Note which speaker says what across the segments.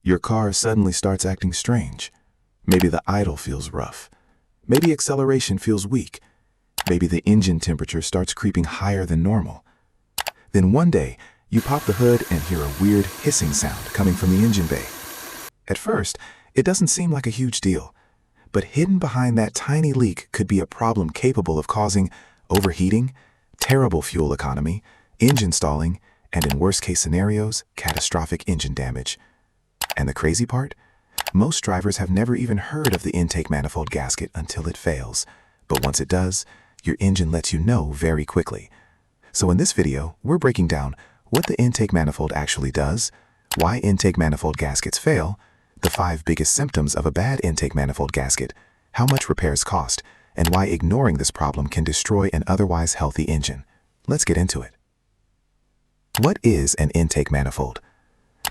Speaker 1: Your car suddenly starts acting strange. Maybe the idle feels rough. Maybe acceleration feels weak. Maybe the engine temperature starts creeping higher than normal. Then one day, you pop the hood and hear a weird hissing sound coming from the engine bay. At first, it doesn't seem like a huge deal, but hidden behind that tiny leak could be a problem capable of causing overheating, terrible fuel economy, engine stalling, and in worst-case scenarios, catastrophic engine damage. And the crazy part? Most drivers have never even heard of the intake manifold gasket until it fails. But once it does, your engine lets you know very quickly. So in this video, we're breaking down what the intake manifold actually does, why intake manifold gaskets fail, the 5 biggest symptoms of a bad intake manifold gasket, how much repairs cost, and why ignoring this problem can destroy an otherwise healthy engine. Let's get into it. What is an intake manifold?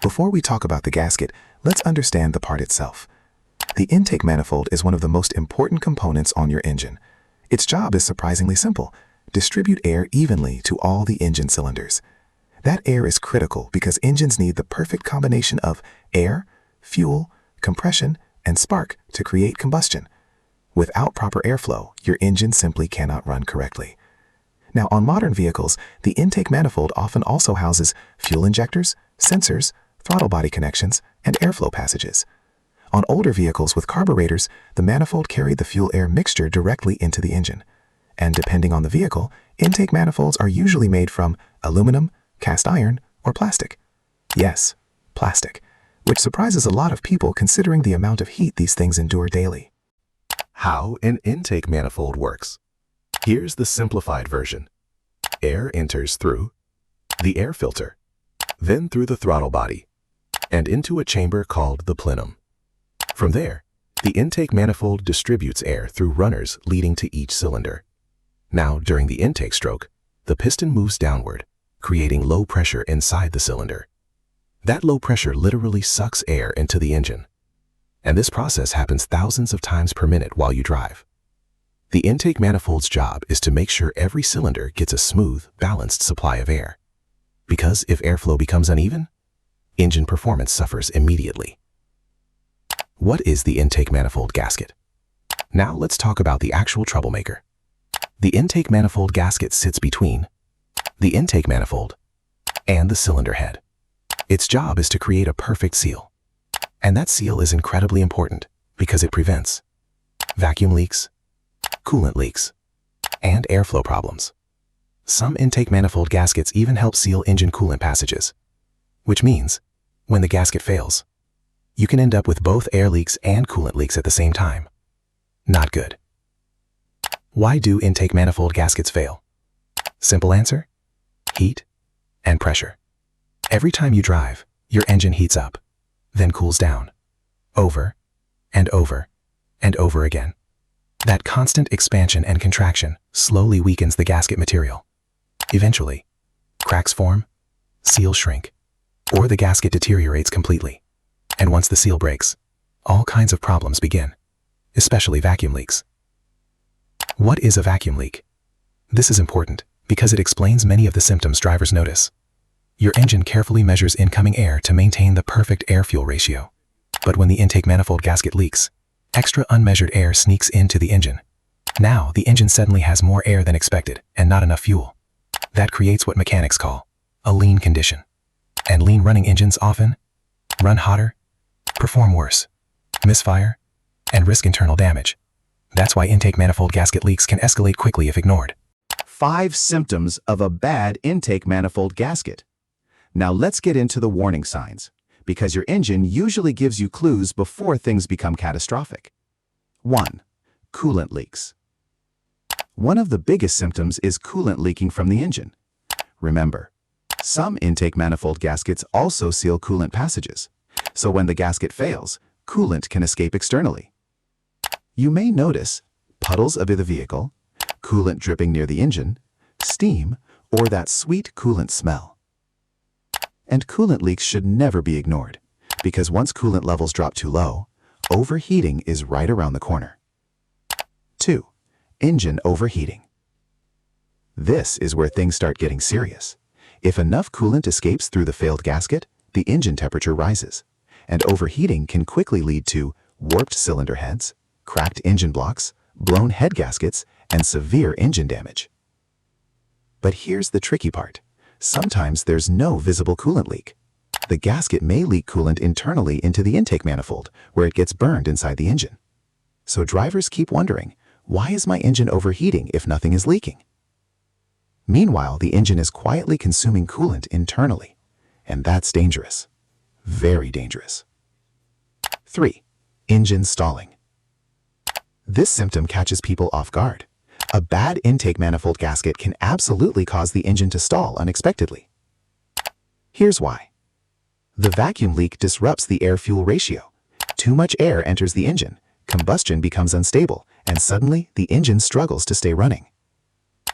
Speaker 1: Before we talk about the gasket, let's understand the part itself. The intake manifold is one of the most important components on your engine. Its job is surprisingly simple: distribute air evenly to all the engine cylinders. That air is critical because engines need the perfect combination of air, fuel, compression, and spark to create combustion. Without proper airflow, your engine simply cannot run correctly. Now, on modern vehicles, the intake manifold often also houses fuel injectors, sensors, throttle body connections, and airflow passages. On older vehicles with carburetors, the manifold carried the fuel-air mixture directly into the engine. And depending on the vehicle, intake manifolds are usually made from aluminum, cast iron, or plastic. Yes, plastic, which surprises a lot of people considering the amount of heat these things endure daily.
Speaker 2: How an intake manifold works. Here's the simplified version. Air enters through the air filter, then through the throttle body, and into a chamber called the plenum. From there, the intake manifold distributes air through runners leading to each cylinder. Now, during the intake stroke, the piston moves downward, creating low pressure inside the cylinder. That low pressure literally sucks air into the engine. And this process happens thousands of times per minute while you drive. The intake manifold's job is to make sure every cylinder gets a smooth, balanced supply of air. Because if airflow becomes uneven, engine performance suffers immediately. What is the intake manifold gasket? Now let's talk about the actual troublemaker. The intake manifold gasket sits between the intake manifold and the cylinder head. Its job is to create a perfect seal. And that seal is incredibly important because it prevents vacuum leaks, coolant leaks, and airflow problems. Some intake manifold gaskets even help seal engine coolant passages, which means when the gasket fails, you can end up with both air leaks and coolant leaks at the same time. Not good. Why do intake manifold gaskets fail? Simple answer: heat and pressure. Every time you drive, your engine heats up, then cools down, over and over and over again. That constant expansion and contraction slowly weakens the gasket material. Eventually, cracks form, seals shrink, or the gasket deteriorates completely. And once the seal breaks, all kinds of problems begin, especially vacuum leaks. What is a vacuum leak? This is important because it explains many of the symptoms drivers notice. Your engine carefully measures incoming air to maintain the perfect air-fuel ratio. But when the intake manifold gasket leaks, extra unmeasured air sneaks into the engine. Now, the engine suddenly has more air than expected and not enough fuel. That creates what mechanics call a lean condition. And lean running engines often run hotter, perform worse, misfire, and risk internal damage. That's why intake manifold gasket leaks can escalate quickly if ignored.
Speaker 3: 5 symptoms of a bad intake manifold gasket. Now let's get into the warning signs, because your engine usually gives you clues before things become catastrophic. 1. Coolant leaks. One of the biggest symptoms is coolant leaking from the engine. Remember, some intake manifold gaskets also seal coolant passages, so when the gasket fails, coolant can escape externally. You may notice puddles of the vehicle, coolant dripping near the engine, steam, or that sweet coolant smell. And coolant leaks should never be ignored, because once coolant levels drop too low, overheating is right around the corner. 2. Engine overheating. This is where things start getting serious. If enough coolant escapes through the failed gasket, the engine temperature rises. and overheating can quickly lead to warped cylinder heads, cracked engine blocks, blown head gaskets, and severe engine damage. But here's the tricky part. Sometimes there's no visible coolant leak. The gasket may leak coolant internally into the intake manifold, where it gets burned inside the engine. So drivers keep wondering, why is my engine overheating if nothing is leaking? Meanwhile, the engine is quietly consuming coolant internally, and that's dangerous. Very dangerous. 3. Engine stalling. This symptom catches people off guard. A bad intake manifold gasket can absolutely cause the engine to stall unexpectedly. Here's why. The vacuum leak disrupts the air-fuel ratio. Too much air enters the engine, combustion becomes unstable, and suddenly the engine struggles to stay running.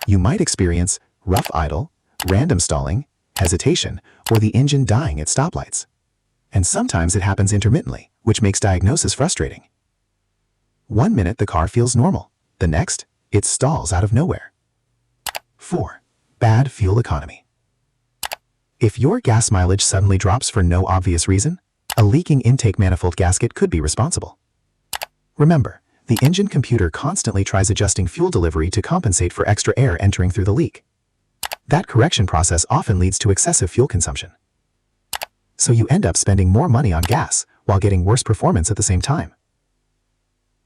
Speaker 3: You might experience rough idle, random stalling, hesitation, or the engine dying at stoplights. And sometimes it happens intermittently, which makes diagnosis frustrating. 1 minute the car feels normal, the next, it stalls out of nowhere. 4. Bad fuel economy. If your gas mileage suddenly drops for no obvious reason, a leaking intake manifold gasket could be responsible. Remember, the engine computer constantly tries adjusting fuel delivery to compensate for extra air entering through the leak. That correction process often leads to excessive fuel consumption. So you end up spending more money on gas while getting worse performance at the same time.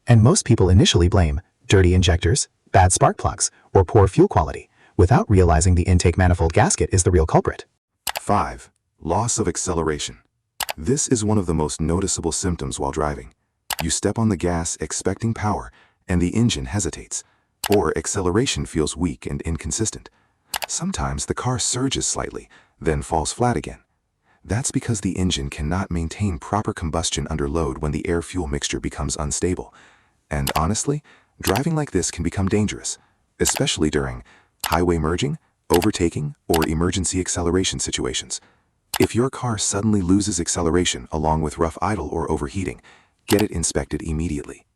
Speaker 3: And most people initially blame dirty injectors, bad spark plugs, or poor fuel quality, without realizing the intake manifold gasket is the real culprit.
Speaker 1: 5. Loss of acceleration. This is one of the most noticeable symptoms while driving. You step on the gas expecting power, and the engine hesitates, or acceleration feels weak and inconsistent. Sometimes the car surges slightly, then falls flat again. That's because the engine cannot maintain proper combustion under load when the air-fuel mixture becomes unstable. And honestly, driving like this can become dangerous, especially during highway merging, overtaking, or emergency acceleration situations. If your car suddenly loses acceleration along with rough idle or overheating, get it inspected immediately.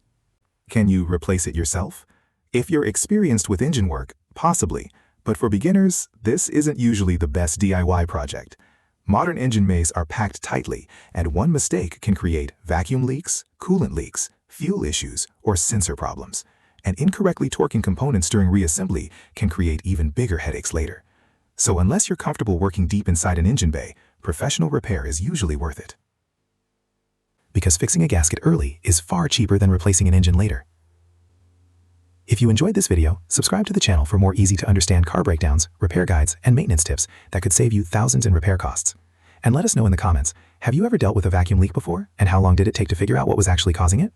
Speaker 2: Can you replace it yourself? If you're experienced with engine work, possibly, but for beginners, this isn't usually the best DIY project. Modern engine bays are packed tightly, and one mistake can create vacuum leaks, coolant leaks, fuel issues, or sensor problems. And incorrectly torquing components during reassembly can create even bigger headaches later. So unless you're comfortable working deep inside an engine bay, professional repair is usually worth it. Because fixing a gasket early is far cheaper than replacing an engine later. If you enjoyed this video, subscribe to the channel for more easy-to-understand car breakdowns, repair guides, and maintenance tips that could save you thousands in repair costs. And let us know in the comments, have you ever dealt with a vacuum leak before, and how long did it take to figure out what was actually causing it?